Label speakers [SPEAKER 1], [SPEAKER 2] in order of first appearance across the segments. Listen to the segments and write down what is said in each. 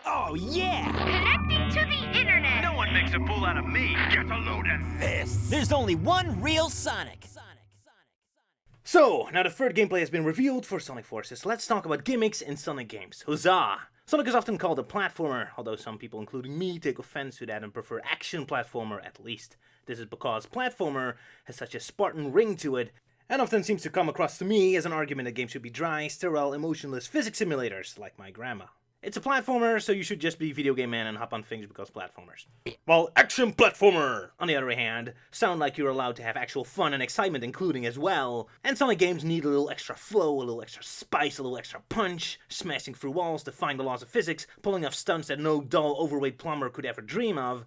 [SPEAKER 1] Oh, yeah!
[SPEAKER 2] Connecting to the internet.
[SPEAKER 3] No one makes a fool out of me. Get a load of this.
[SPEAKER 1] There's only one real Sonic.
[SPEAKER 4] So, now the third gameplay has been revealed for Sonic Forces. Let's talk about gimmicks in Sonic games. Huzzah! Sonic is often called a platformer, although some people, including me, take offense to that and prefer action platformer at least. This is because platformer has such a Spartan ring to it, and often seems to come across to me as an argument that games should be dry, sterile, emotionless physics simulators, like my grandma. It's a platformer, so you should just be video game man and hop on things because platformers. While action platformer, on the other hand, sound like you're allowed to have actual fun and excitement including as well. And Sonic games need a little extra flow, a little extra spice, a little extra punch, smashing through walls, defying the laws of physics, pulling off stunts that no dull, overweight plumber could ever dream of.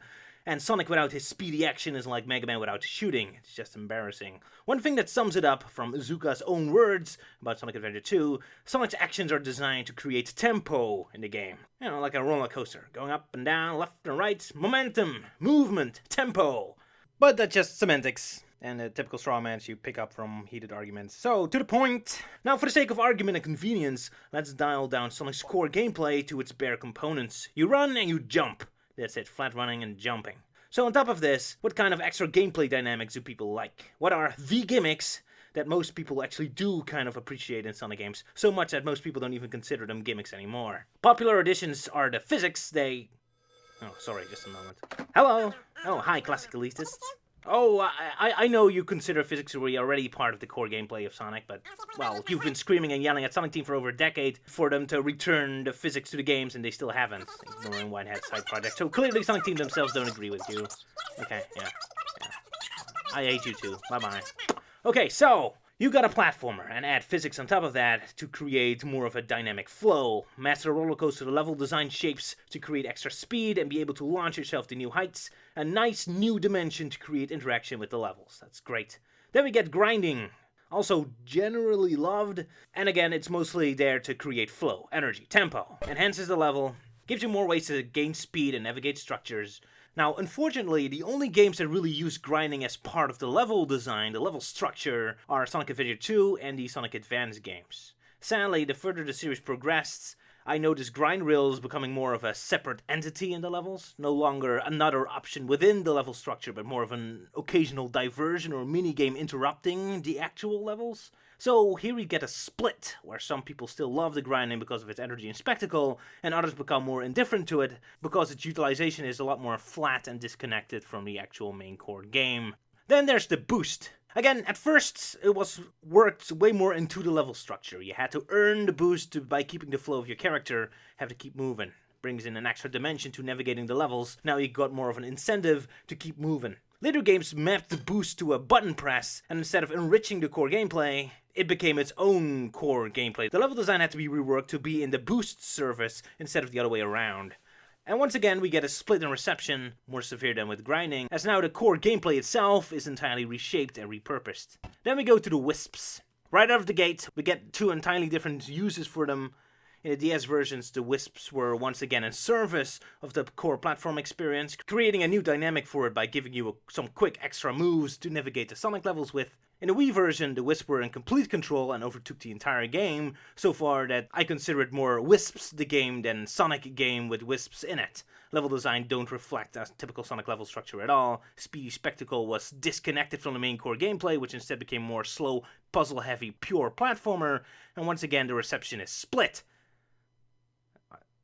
[SPEAKER 4] And Sonic without his speedy action is like Mega Man without shooting. It's just embarrassing. One thing that sums it up, from Iizuka's own words about Sonic Adventure 2, Sonic's actions are designed to create tempo in the game. You know, like a roller coaster, going up and down, left and right, momentum, movement, tempo. But that's just semantics, and the typical straw mans you pick up from heated arguments. So, to the point. Now, for the sake of argument and convenience, let's dial down Sonic's core gameplay to its bare components. You run and you jump. That's it, flat running and jumping. So on top of this, what kind of extra gameplay dynamics do people like? What are the gimmicks that most people actually do kind of appreciate in Sonic games, so much that most people don't even consider them gimmicks anymore? Popular additions are the physics, Oh, sorry, just a moment. Hello! Oh, hi, classic elitists. Oh, I know you consider physics to be already part of the core gameplay of Sonic, but, well, you've been screaming and yelling at Sonic Team for over a decade for them to return the physics to the games, and they still haven't, ignoring Whitehead's side project. So clearly Sonic Team themselves don't agree with you. Okay, yeah. I hate you too. Bye-bye. Okay, so, you got a platformer, and add physics on top of that to create more of a dynamic flow. Master roller coaster level design shapes to create extra speed and be able to launch yourself to new heights. A nice new dimension to create interaction with the levels. That's great. Then we get grinding. Also generally loved. And again, it's mostly there to create flow, energy, tempo. Enhances the level. Gives you more ways to gain speed and navigate structures. Now, unfortunately, the only games that really use grinding as part of the level design, the level structure, are Sonic Adventure 2 and the Sonic Advance games. Sadly, the further the series progressed, I noticed grind rails becoming more of a separate entity in the levels, no longer another option within the level structure, but more of an occasional diversion or minigame interrupting the actual levels. So here we get a split, where some people still love the grinding because of its energy and spectacle, and others become more indifferent to it because its utilization is a lot more flat and disconnected from the actual main core game. Then there's the boost. Again, at first, it was worked way more into the level structure. You had to earn the boost by keeping the flow of your character, have to keep moving. Brings in an extra dimension to navigating the levels. Now you got more of an incentive to keep moving. Later games mapped the boost to a button press, and instead of enriching the core gameplay, it became its own core gameplay. The level design had to be reworked to be in the boost service instead of the other way around. And once again, we get a split in reception, more severe than with grinding, as now the core gameplay itself is entirely reshaped and repurposed. Then we go to the Wisps. Right out of the gate, we get two entirely different uses for them. In the DS versions, the Wisps were once again in service of the core platform experience, creating a new dynamic for it by giving you some quick extra moves to navigate the Sonic levels with. In the Wii version, the Wisps were in complete control and overtook the entire game, so far that I consider it more Wisps the game than Sonic game with Wisps in it. Level design don't reflect a typical Sonic level structure at all. Speedy spectacle was disconnected from the main core gameplay, which instead became more slow, puzzle-heavy, pure platformer, and once again the reception is split.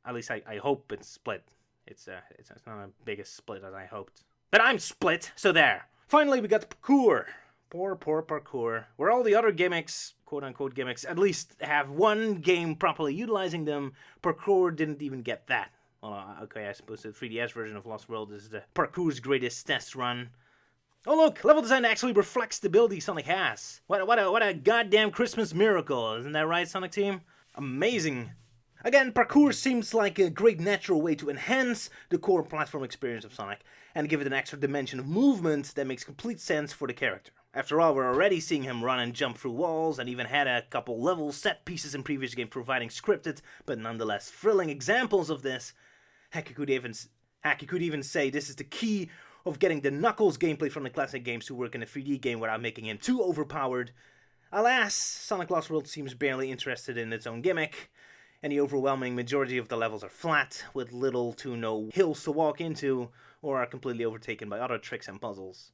[SPEAKER 4] At least I hope it's split. It's not as big a split as I hoped. But I'm split, so there. Finally, we got the parkour. Poor parkour. Where all the other gimmicks, quote-unquote gimmicks, at least have one game properly utilizing them, parkour didn't even get that. Well, okay, I suppose the 3DS version of Lost World is the parkour's greatest test run. Oh look, level design actually reflects the ability Sonic has. What a goddamn Christmas miracle, isn't that right, Sonic Team? Amazing. Again, parkour seems like a great natural way to enhance the core platform experience of Sonic, and give it an extra dimension of movement that makes complete sense for the character. After all, we're already seeing him run and jump through walls, and even had a couple level set pieces in previous games providing scripted, but nonetheless thrilling examples of this. Heck, you could even say this is the key of getting the Knuckles gameplay from the classic games to work in a 3D game without making him too overpowered. Alas, Sonic Lost World seems barely interested in its own gimmick. and the overwhelming majority of the levels are flat, with little to no hills to walk into, or are completely overtaken by other tricks and puzzles.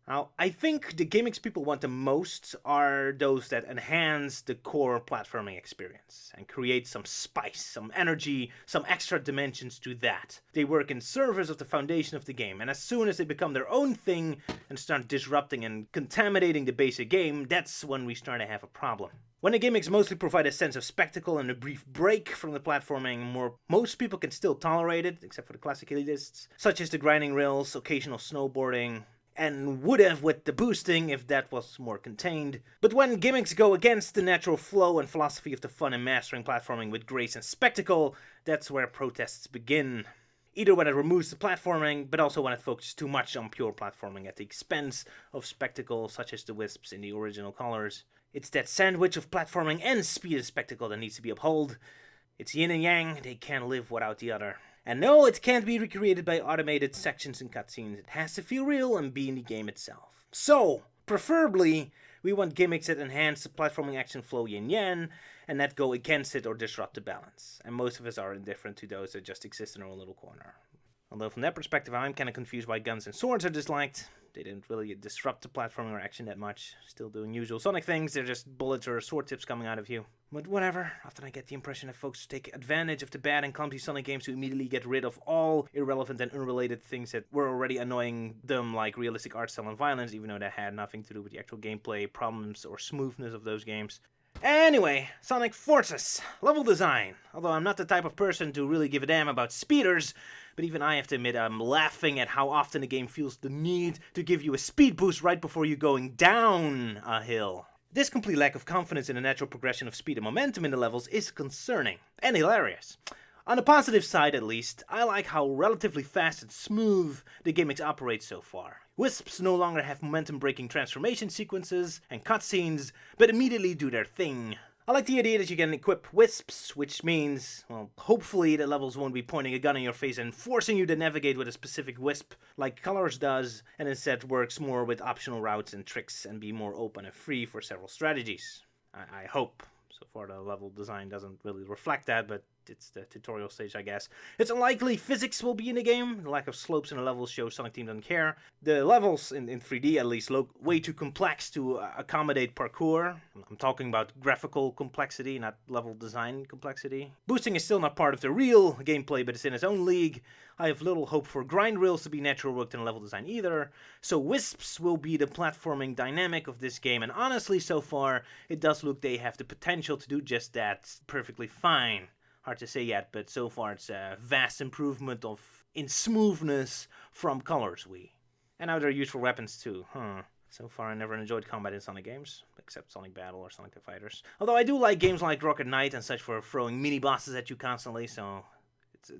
[SPEAKER 4] Now, I think the gimmicks people want the most are those that enhance the core platforming experience and create some spice, some energy, some extra dimensions to that. They work in service of the foundation of the game, and as soon as they become their own thing and start disrupting and contaminating the basic game, that's when we start to have a problem. When the gimmicks mostly provide a sense of spectacle and a brief break from the platforming, most people can still tolerate it, except for the classic elitists, such as the grinding rails, occasional snowboarding, and would have with the boosting if that was more contained. But when gimmicks go against the natural flow and philosophy of the fun and mastering platforming with grace and spectacle, that's where protests begin. Either when it removes the platforming, but also when it focuses too much on pure platforming at the expense of spectacle, such as the wisps in the original colors. It's that sandwich of platforming and speed and spectacle that needs to be upheld. It's yin and yang, they can't live without the other. And no, it can't be recreated by automated sections and cutscenes. It has to feel real and be in the game itself. So, preferably, we want gimmicks that enhance the platforming action flow yin-yang, and that go against it or disrupt the balance. And most of us are indifferent to those that just exist in their own little corner. Although from that perspective, I'm kind of confused why guns and swords are disliked. They didn't really disrupt the platforming or action that much. Still doing usual Sonic things, they're just bullets or sword tips coming out of you. But whatever, often I get the impression that folks take advantage of the bad and clumsy Sonic games to immediately get rid of all irrelevant and unrelated things that were already annoying them, like realistic art style and violence, even though that had nothing to do with the actual gameplay, problems, or smoothness of those games. Anyway, Sonic Forces, level design. Although I'm not the type of person to really give a damn about speeders, but even I have to admit I'm laughing at how often the game feels the need to give you a speed boost right before you're going down a hill. This complete lack of confidence in the natural progression of speed and momentum in the levels is concerning, and hilarious. On the positive side, at least, I like how relatively fast and smooth the gimmicks operate so far. Wisps no longer have momentum-breaking transformation sequences and cutscenes, but immediately do their thing. I like the idea that you can equip wisps, which means, well, hopefully the levels won't be pointing a gun in your face and forcing you to navigate with a specific wisp, like Colors does, and instead works more with optional routes and tricks and be more open and free for several strategies. I hope. So far the level design doesn't really reflect that, but it's the tutorial stage, I guess. It's unlikely physics will be in the game. The lack of slopes in the levels shows Sonic Team doesn't care. The levels, in 3D at least, look way too complex to accommodate parkour. I'm talking about graphical complexity, not level design complexity. Boosting is still not part of the real gameplay, but it's in its own league. I have little hope for grind rails to be natural worked in level design either. So wisps will be the platforming dynamic of this game, and honestly, so far, it does look they have the potential to do just that perfectly fine. Hard to say yet, but so far it's a vast improvement in smoothness from Colors Wii. And now they're useful weapons too, So far I never enjoyed combat in Sonic games, except Sonic Battle or Sonic the Fighters. Although I do like games like Rocket Knight and such for throwing mini-bosses at you constantly, so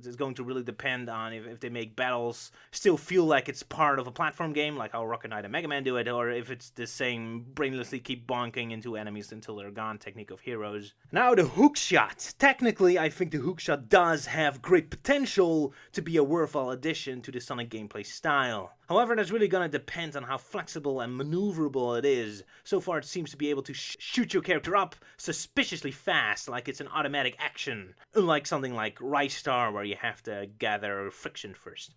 [SPEAKER 4] it's going to really depend on if they make battles still feel like it's part of a platform game, like how Rocket Knight and Mega Man do it, or if it's the same brainlessly keep bonking into enemies until they're gone technique of Heroes. Now the hookshot. Technically, I think the hookshot does have great potential to be a worthwhile addition to the Sonic gameplay style. However, that's really gonna depend on how flexible and maneuverable it is. So far it seems to be able to shoot your character up suspiciously fast, like it's an automatic action, unlike something like Rise Star where you have to gather friction first.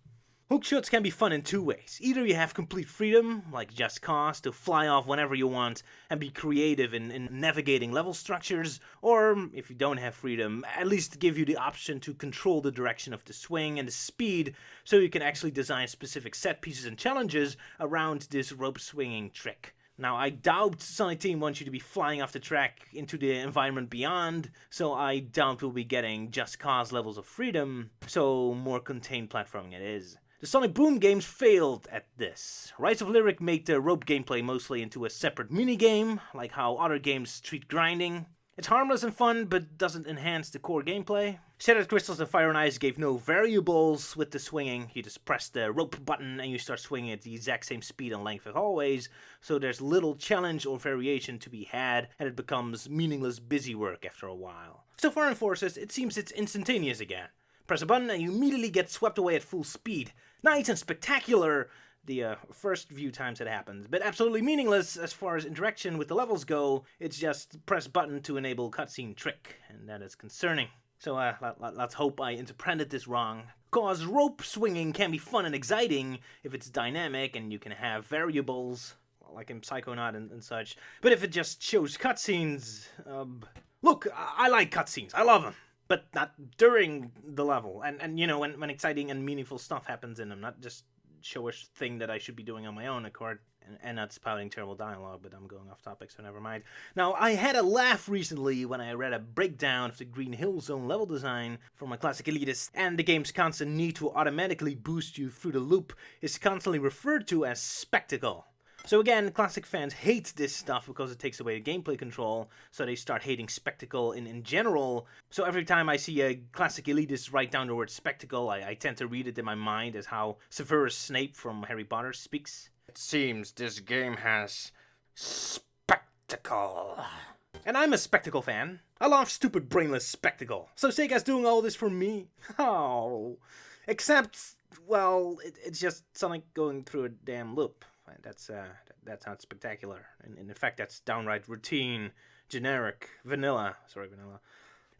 [SPEAKER 4] Hookshots can be fun in two ways. Either you have complete freedom, like Just Cause, to fly off whenever you want and be creative in navigating level structures, or if you don't have freedom, at least give you the option to control the direction of the swing and the speed, so you can actually design specific set pieces and challenges around this rope swinging trick. Now, I doubt Sonic Team wants you to be flying off the track into the environment beyond, so I doubt we'll be getting Just Cause levels of freedom, so more contained platforming it is. The Sonic Boom games failed at this. Rise of Lyric made the rope gameplay mostly into a separate minigame, like how other games treat grinding. It's harmless and fun, but doesn't enhance the core gameplay. Shattered Crystals and Fire and Ice gave no variables with the swinging. You just press the rope button and you start swinging at the exact same speed and length as always, so there's little challenge or variation to be had, and it becomes meaningless busy work after a while. So far in Forces, it seems it's instantaneous again. Press a button and you immediately get swept away at full speed. Nice and spectacular, the first few times it happens, but absolutely meaningless as far as interaction with the levels go. It's just press button to enable cutscene trick, and that is concerning. So let's hope I interpreted this wrong. Cause rope swinging can be fun and exciting if it's dynamic and you can have variables, like in Psychonaut and such. But if it just shows cutscenes, look, I like cutscenes, I love them. But not during the level, and you know, when exciting and meaningful stuff happens in them, not just show a thing that I should be doing on my own accord, and not spouting terrible dialogue, but I'm going off topic, so never mind. Now, I had a laugh recently when I read a breakdown of the Green Hill Zone level design from a classic elitist, and the game's constant need to automatically boost you through the loop is constantly referred to as spectacle. So again, classic fans hate this stuff because it takes away the gameplay control, so they start hating spectacle in general. So every time I see a classic elitist write down the word spectacle, I tend to read it in my mind as how Severus Snape from Harry Potter speaks. It seems this game has spectacle. And I'm a spectacle fan. I love stupid brainless spectacle. So Sega's doing all this for me. Oh. Except, well, it's just Sonic going through a damn loop. That's not spectacular. And in fact, that's downright routine, generic, vanilla.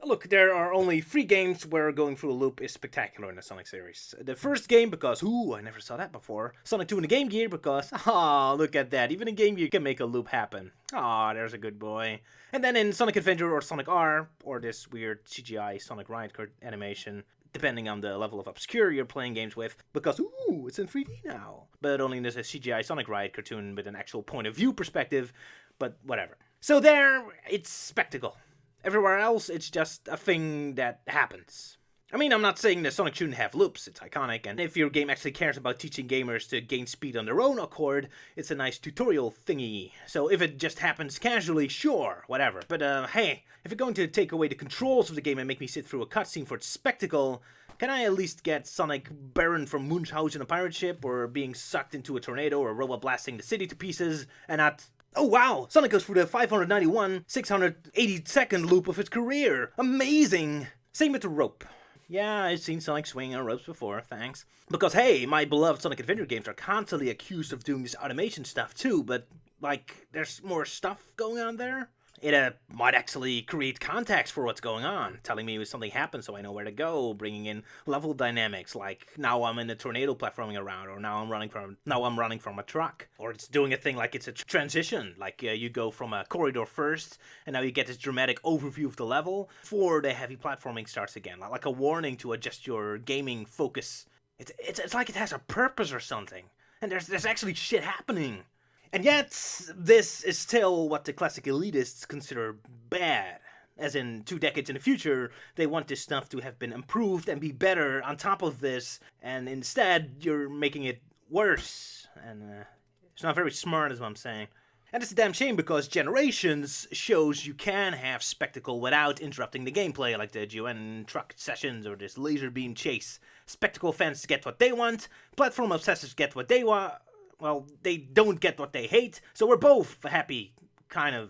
[SPEAKER 4] Look, there are only 3 games where going through a loop is spectacular in the Sonic series. The first game because, I never saw that before. Sonic 2 in the Game Gear because, look at that. Even in Game Gear can make a loop happen. There's a good boy. And then in Sonic Adventure or Sonic R, or this weird CGI Sonic Riot Card animation, depending on the level of obscure you're playing games with, because, it's in 3D now. But only in this CGI Sonic Riot cartoon with an actual point of view perspective, but whatever. So there, it's spectacle. Everywhere else, it's just a thing that happens. I mean, I'm not saying that Sonic shouldn't have loops, it's iconic, and if your game actually cares about teaching gamers to gain speed on their own accord, it's a nice tutorial thingy. So if it just happens casually, sure, whatever. But hey, if you're going to take away the controls of the game and make me sit through a cutscene for its spectacle, can I at least get Sonic Baron from Munchausen, a pirate ship, or being sucked into a tornado, or robot blasting the city to pieces, and not... Oh wow! Sonic goes through the 591, 682nd loop of its career! Amazing! Same with the rope. Yeah, I've seen Sonic swing on ropes before, thanks. Because hey, my beloved Sonic Adventure games are constantly accused of doing this automation stuff too, but, like, there's more stuff going on there? It might actually create context for what's going on, telling me if something happens so I know where to go, bringing in level dynamics, like now I'm in a tornado platforming around, or now I'm running from a truck, or it's doing a thing like it's a transition, like you go from a corridor first, and now you get this dramatic overview of the level before the heavy platforming starts again, like a warning to adjust your gaming focus. It's like it has a purpose or something, and there's actually shit happening. And yet, this is still what the classic elitists consider bad. As in, 2 decades in the future, they want this stuff to have been improved and be better on top of this, and instead, you're making it worse. And it's not very smart, is what I'm saying. And it's a damn shame because Generations shows you can have spectacle without interrupting the gameplay, like the GAAAAMEPLAAAY truck sessions or this laser beam chase. Spectacle fans get what they want, platform obsessives get what they want. Well, they don't get what they hate, so we're both happy, kind of.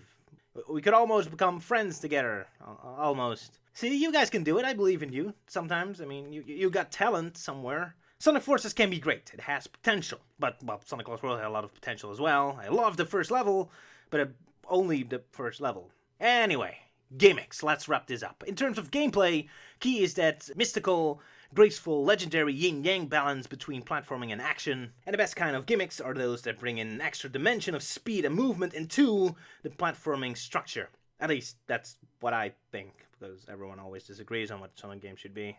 [SPEAKER 4] We could almost become friends together, almost. See, you guys can do it, I believe in you, sometimes. I mean, you got talent somewhere. Sonic Forces can be great, it has potential. But, well, Sonic Lost World had a lot of potential as well. I love the first level, but only the first level. Anyway, gimmicks, let's wrap this up. In terms of gameplay, key is that mystical, graceful, legendary yin-yang balance between platforming and action. And the best kind of gimmicks are those that bring in an extra dimension of speed and movement into the platforming structure. At least, that's what I think, because everyone always disagrees on what Sonic games should be,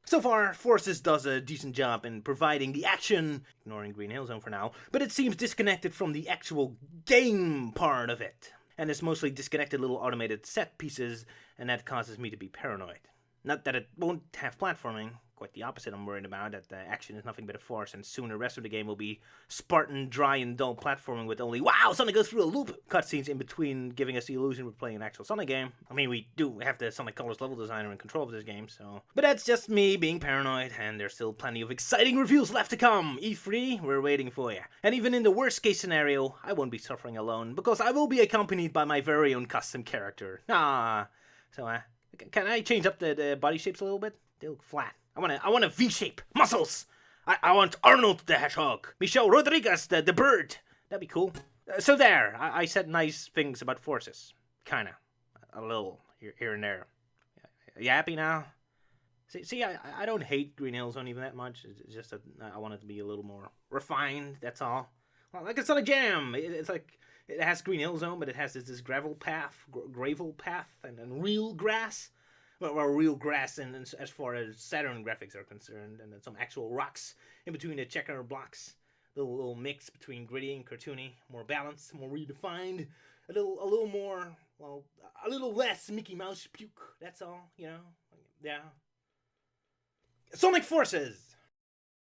[SPEAKER 4] So far, Forces does a decent job in providing the action, ignoring Green Hill Zone for now, but it seems disconnected from the actual game part of it. And it's mostly disconnected little automated set pieces, and that causes me to be paranoid. Not that it won't have platforming, quite the opposite I'm worried about, that the action is nothing but a force, and soon the rest of the game will be Spartan, dry, and dull platforming with only, wow, Sonic goes through a loop cutscenes in between, giving us the illusion we're playing an actual Sonic game. I mean, we do have the Sonic Colors level designer in control of this game, so... But that's just me being paranoid, and there's still plenty of exciting reviews left to come. E3, we're waiting for you. And even in the worst case scenario, I won't be suffering alone, because I will be accompanied by my very own custom character. Can I change up the body shapes a little bit? They look flat. I want a V shape, muscles. I want Arnold the Hedgehog. Michelle Rodriguez the bird. That'd be cool. So there, I said nice things about Forces. Kinda. A little here and there. You happy now? See, I don't hate Green Hill Zone even that much. It's just that I want it to be a little more refined, that's all. Well, like it's not a jam. It's like, it has Green Hill Zone, but it has this gravel path, and real grass. Well, real grass, and as far as Saturn graphics are concerned, and then some actual rocks in between the checker blocks. Little mix between gritty and cartoony, more balanced, more redefined, a little more, well, a little less Mickey Mouse puke. That's all, you know. Yeah. Sonic Forces.